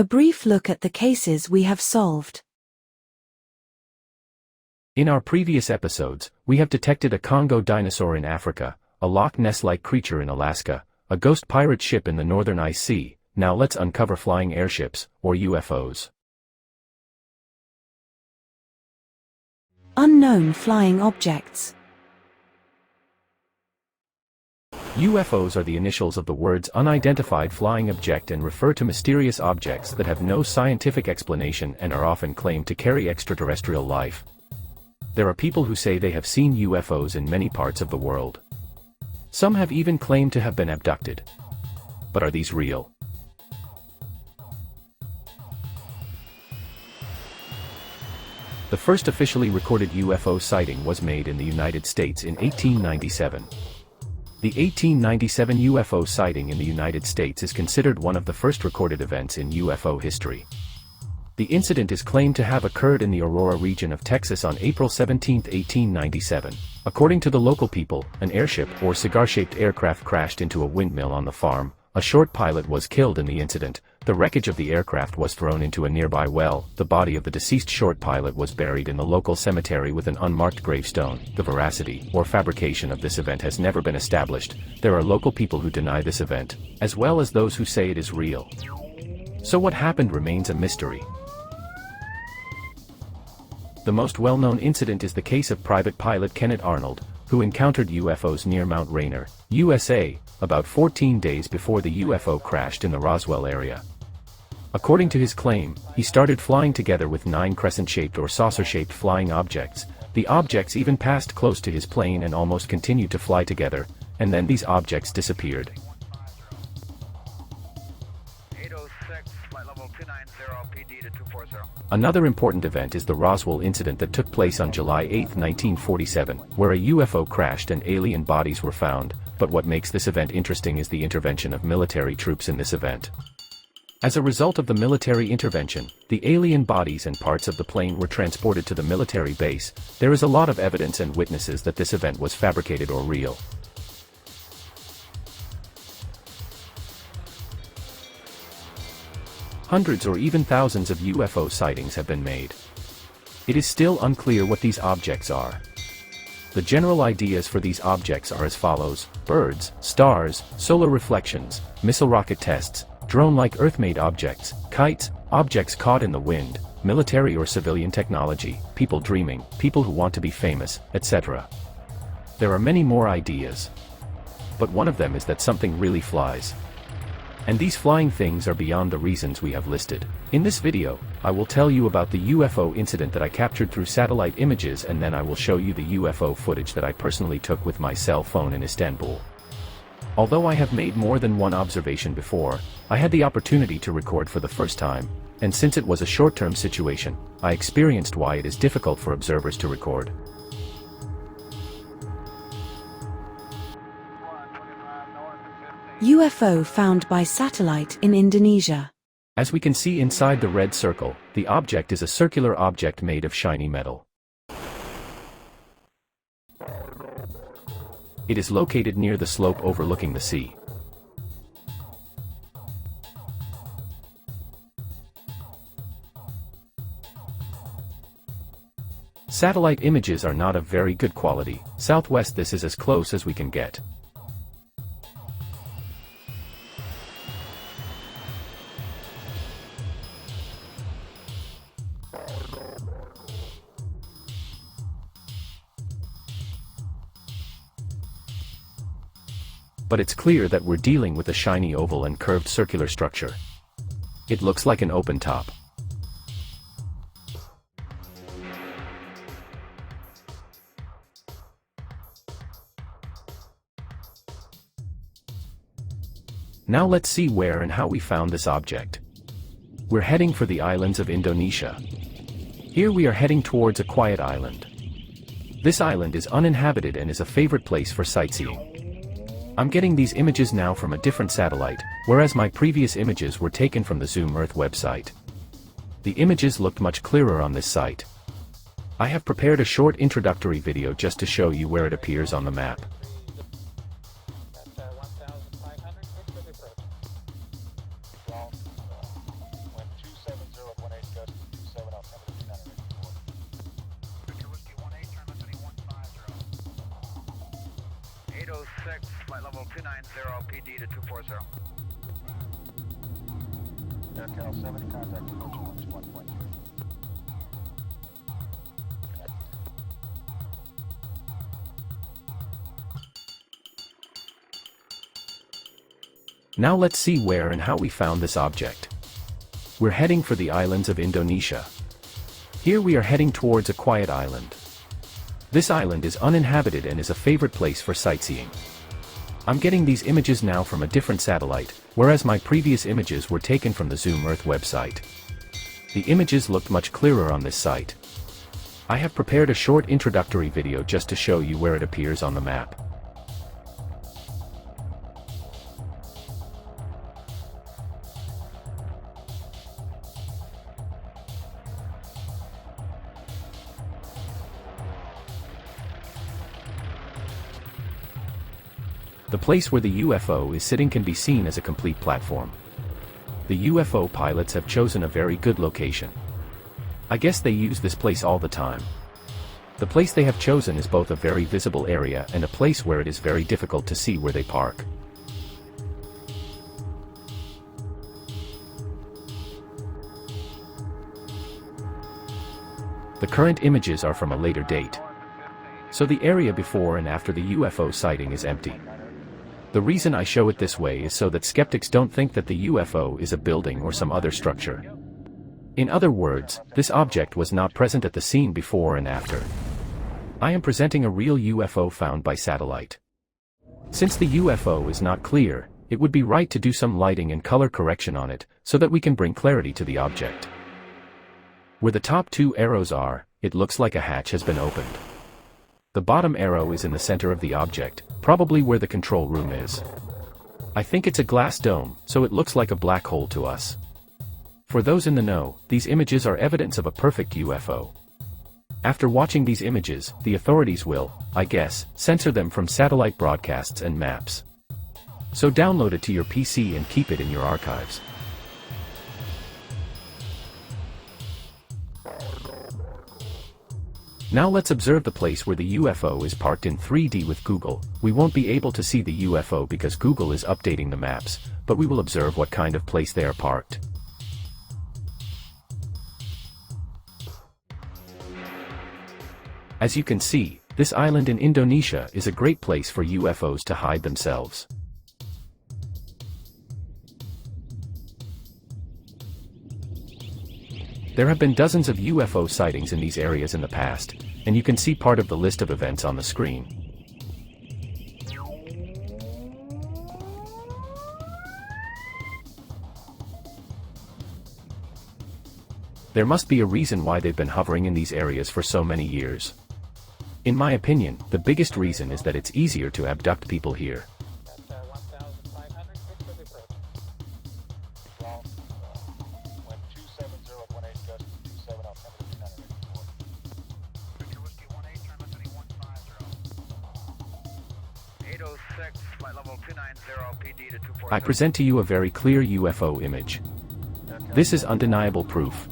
A brief look at the cases we have solved. In our previous episodes, we have detected a Congo dinosaur in Africa, a Loch Ness-like creature in Alaska, a ghost pirate ship in the northern ice sea. Now let's uncover flying airships, or UFOs. Unknown flying objects. UFOs are the initials of the words unidentified flying object and refer to mysterious objects that have no scientific explanation and are often claimed to carry extraterrestrial life. There are people who say they have seen UFOs in many parts of the world. Some have even claimed to have been abducted. But are these real? The first officially recorded UFO sighting was made in the United States in 1897. The 1897 UFO sighting in the United States is considered one of the first recorded events in UFO history. The incident is claimed to have occurred in the Aurora region of Texas on April 17, 1897. According to the local people, an airship or cigar-shaped aircraft crashed into a windmill on the farm. A short pilot was killed in the incident. The wreckage of the aircraft was thrown into a nearby well. The body of the deceased short pilot was buried in the local cemetery with an unmarked gravestone. The veracity or fabrication of this event has never been established. There are local people who deny this event, as well as those who say it is real. So what happened remains a mystery. The most well-known incident is the case of private pilot Kenneth Arnold, who encountered UFOs near Mount Rainier, USA, about 14 days before the UFO crashed in the Roswell area. According to his claim, he started flying together with 9 crescent-shaped or saucer-shaped flying objects. The objects even passed close to his plane and almost continued to fly together, and then these objects disappeared. 806, flight level 290, PD to 240. Another important event is the Roswell incident that took place on July 8, 1947, where a UFO crashed and alien bodies were found. But what makes this event interesting is the intervention of military troops in this event. As a result of the military intervention, the alien bodies and parts of the plane were transported to the military base. There is a lot of evidence and witnesses that this event was fabricated or real. Hundreds or even thousands of UFO sightings have been made. It is still unclear what these objects are. The general ideas for these objects are as follows: birds, stars, solar reflections, missile rocket tests, drone-like Earth-made objects, kites, objects caught in the wind, military or civilian technology, people dreaming, people who want to be famous, etc. There are many more ideas. But one of them is that something really flies. And these flying things are beyond the reasons we have listed. In this video, I will tell you about the UFO incident that I captured through satellite images, and then I will show you the UFO footage that I personally took with my cell phone in Istanbul. Although I have made more than one observation before, I had the opportunity to record for the first time, and since it was a short-term situation, I experienced why it is difficult for observers to record. UFO found by satellite in Indonesia. As we can see inside the red circle, the object is a circular object made of shiny metal. It is located near the slope overlooking the sea. Satellite images are not of very good quality. Southwest, this is as close as we can get. But it's clear that we're dealing with a shiny oval and curved circular structure. It looks like an open top. Now let's see where and how we found this object. We're heading for the islands of Indonesia. Here we are heading towards a quiet island. This island is uninhabited and is a favorite place for sightseeing. I'm getting these images now from a different satellite, whereas my previous images were taken from the Zoom Earth website. The images looked much clearer on this site. I have prepared a short introductory video just to show you where it appears on the map. 806, flight level 290, PD to 240. Aircal 70, contact approach 1.3. Now let's see where and how we found this object. We're heading for the islands of Indonesia. Here we are heading towards a quiet island. This island is uninhabited and is a favorite place for sightseeing. I'm getting these images now from a different satellite, whereas my previous images were taken from the Zoom Earth website. The images looked much clearer on this site. I have prepared a short introductory video just to show you where it appears on the map. The place where the UFO is sitting can be seen as a complete platform. The UFO pilots have chosen a very good location. I guess they use this place all the time. The place they have chosen is both a very visible area and a place where it is very difficult to see where they park. The current images are from a later date. So the area before and after the UFO sighting is empty. The reason I show it this way is so that skeptics don't think that the UFO is a building or some other structure. In other words, this object was not present at the scene before and after. I am presenting a real UFO found by satellite. Since the UFO is not clear, it would be right to do some lighting and color correction on it, so that we can bring clarity to the object. Where the top two arrows are, it looks like a hatch has been opened. The bottom arrow is in the center of the object, probably where the control room is. I think it's a glass dome, so it looks like a black hole to us. For those in the know, these images are evidence of a perfect UFO. After watching these images, the authorities will, I guess, censor them from satellite broadcasts and maps. So download it to your PC and keep it in your archives. Now let's observe the place where the UFO is parked in 3D with Google. We won't be able to see the UFO because Google is updating the maps, but we will observe what kind of place they are parked. As you can see, this island in Indonesia is a great place for UFOs to hide themselves. There have been dozens of UFO sightings in these areas in the past, and you can see part of the list of events on the screen. There must be a reason why they've been hovering in these areas for so many years. In my opinion, the biggest reason is that it's easier to abduct people here. I present to you a very clear UFO image. This is undeniable proof.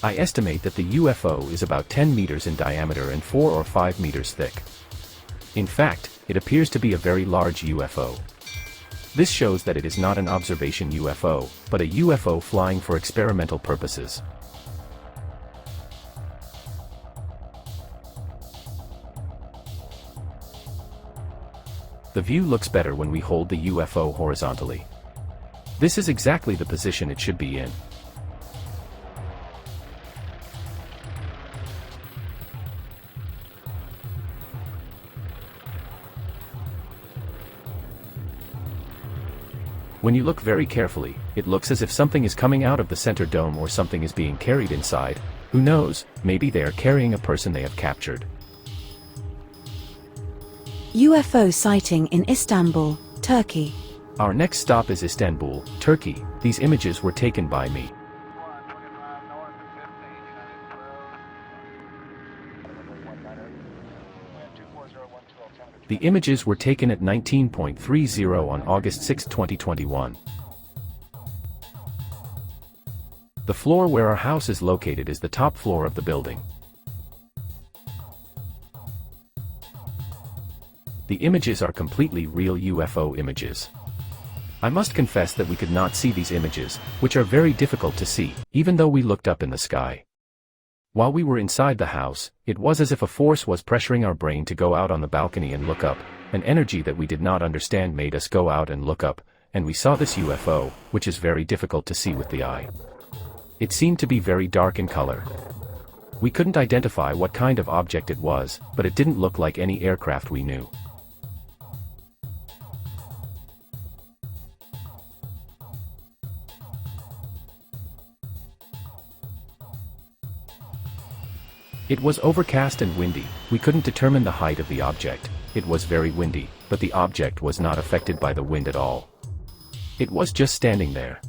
I estimate that the UFO is about 10 meters in diameter and 4 or 5 meters thick. In fact, it appears to be a very large UFO. This shows that it is not an observation UFO, but a UFO flying for experimental purposes. The view looks better when we hold the UFO horizontally. This is exactly the position it should be in. When you look very carefully, it looks as if something is coming out of the center dome or something is being carried inside. Who knows, maybe they are carrying a person they have captured. UFO sighting in Istanbul, Turkey. Our next stop is Istanbul, Turkey. These images were taken by me. The images were taken at 19.30 on August 6, 2021. The floor where our house is located is the top floor of the building. The images are completely real UFO images. I must confess that we could not see these images, which are very difficult to see, even though we looked up in the sky. While we were inside the house, it was as if a force was pressuring our brain to go out on the balcony and look up. An energy that we did not understand made us go out and look up, and we saw this UFO, which is very difficult to see with the eye. It seemed to be very dark in color. We couldn't identify what kind of object it was, but it didn't look like any aircraft we knew. It was overcast and windy. We couldn't determine the height of the object. It was very windy, but the object was not affected by the wind at all. It was just standing there.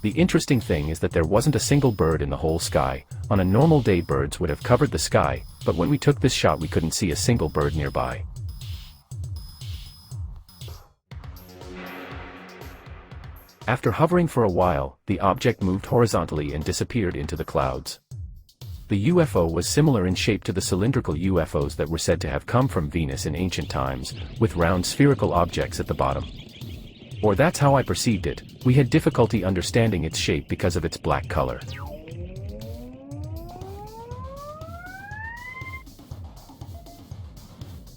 The interesting thing is that there wasn't a single bird in the whole sky. On a normal day birds would have covered the sky, but when we took this shot we couldn't see a single bird nearby. After hovering for a while, the object moved horizontally and disappeared into the clouds. The UFO was similar in shape to the cylindrical UFOs that were said to have come from Venus in ancient times, with round spherical objects at the bottom. Or that's how I perceived it. We had difficulty understanding its shape because of its black color.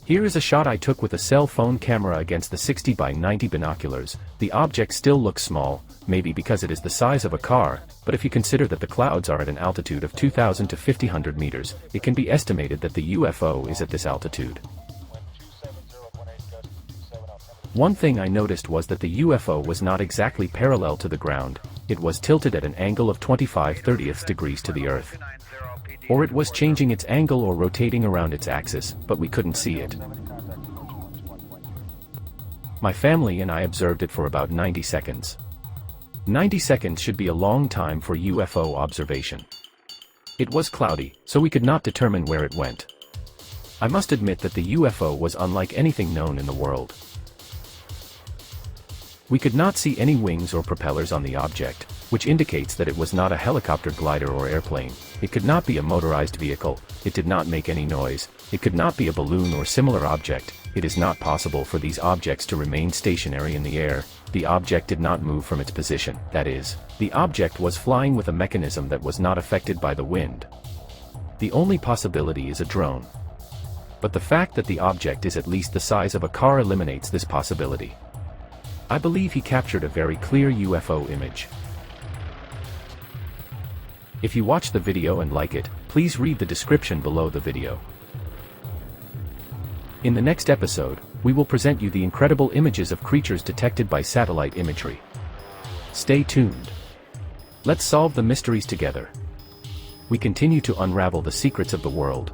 Here is a shot I took with a cell phone camera against the 60 by 90 binoculars. The object still looks small, maybe because it is the size of a car, but if you consider that the clouds are at an altitude of 2,000 to 5,000 meters, it can be estimated that the UFO is at this altitude. One thing I noticed was that the UFO was not exactly parallel to the ground. It was tilted at an angle of 25/30 degrees to the Earth. Or it was changing its angle or rotating around its axis, but we couldn't see it. My family and I observed it for about 90 seconds. 90 seconds should be a long time for UFO observation. It was cloudy, so we could not determine where it went. I must admit that the UFO was unlike anything known in the world. We could not see any wings or propellers on the object, which indicates that it was not a helicopter, glider or airplane. It could not be a motorized vehicle. It did not make any noise. It could not be a balloon or similar object. It is not possible for these objects to remain stationary in the air. The object did not move from its position. That is, the object was flying with a mechanism that was not affected by the wind. The only possibility is a drone. But the fact that the object is at least the size of a car eliminates this possibility. I believe he captured a very clear UFO image. If you watch the video and like it, please read the description below the video. In the next episode, we will present you the incredible images of creatures detected by satellite imagery. Stay tuned. Let's solve the mysteries together. We continue to unravel the secrets of the world.